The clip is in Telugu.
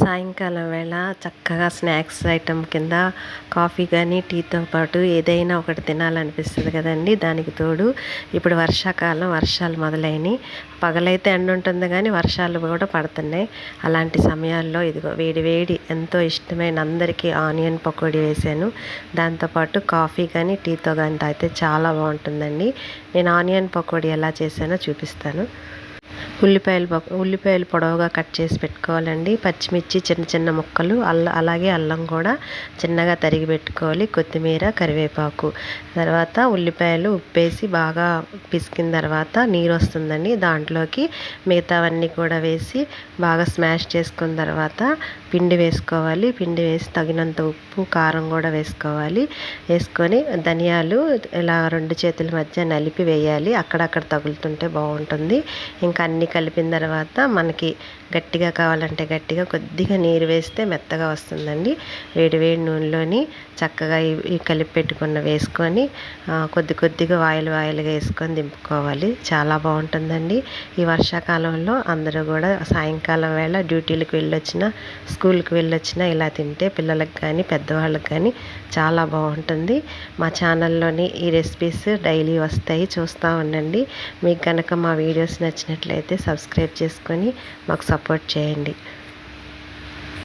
సాయంకాలం వేళ చక్కగా స్నాక్స్ ఐటెం కింద కాఫీ కానీ టీతో పాటు ఏదైనా ఒకటి తినాలనిపిస్తుంది కదండి. దానికి తోడు ఇప్పుడు వర్షాకాలం, వర్షాలు మొదలైనవి. పగలైతే ఎండ ఉంటుంది కానీ వర్షాలు కూడా పడుతున్నాయి. అలాంటి సమయాల్లో ఇదిగో వేడి వేడి ఎంతో ఇష్టమైన అందరికీ ఆనియన్ పకోడీ వేసాను. దాంతోపాటు కాఫీ కానీ టీతో కానీ తాగితే చాలా బాగుంటుందండి. నేను ఆనియన్ పకోడీ ఎలా చేశానో చూపిస్తాను. ఉల్లిపాయలు పొడవుగా కట్ చేసి పెట్టుకోవాలండి. పచ్చిమిర్చి చిన్న చిన్న ముక్కలు, అలాగే అల్లం కూడా చిన్నగా తరిగి పెట్టుకోవాలి. కొత్తిమీర, కరివేపాకు, తర్వాత ఉల్లిపాయలు ఉప్పేసి బాగా పిసికిన తర్వాత నీరు వస్తుందండి. దాంట్లోకి మిగతావన్నీ కూడా వేసి బాగా స్మాష్ చేసుకున్న తర్వాత పిండి వేసుకోవాలి. పిండి వేసి తగినంత ఉప్పు, కారం కూడా వేసుకోవాలి. వేసుకొని ధనియాలు ఇలా రెండు చేతుల మధ్య నలిపి వేయాలి. అక్కడక్కడ తగులుతుంటే బాగుంటుంది. ఇంకా అన్నీ కలిపిన తర్వాత మనకి గట్టిగా కావాలంటే గట్టిగా, కొద్దిగా నీరు వేస్తే మెత్తగా వస్తుందండి. వేడి వేడి నూనెలోని చక్కగా ఈ కలిపి పెట్టుకున్న వేసుకొని కొద్దిగా వాయిలుగా వేసుకొని దింపుకోవాలి. చాలా బాగుంటుందండి. ఈ వర్షాకాలంలో అందరూ కూడా సాయంకాలం వేళ డ్యూటీలకు వెళ్ళొచ్చినా, స్కూల్కి వెళ్ళొచ్చినా ఇలా తింటే పిల్లలకు కానీ పెద్దవాళ్ళకి కానీ చాలా బాగుంటుంది. మా ఛానల్లోని ఈ రెసిపీస్ డైలీ వస్తాయి, చూస్తూ ఉండండి. మీకు కనుక మా వీడియోస్ నచ్చినట్లయితే సబ్స్క్రైబ్ చేసుకొని మాకు సపోర్ట్ చేయండి.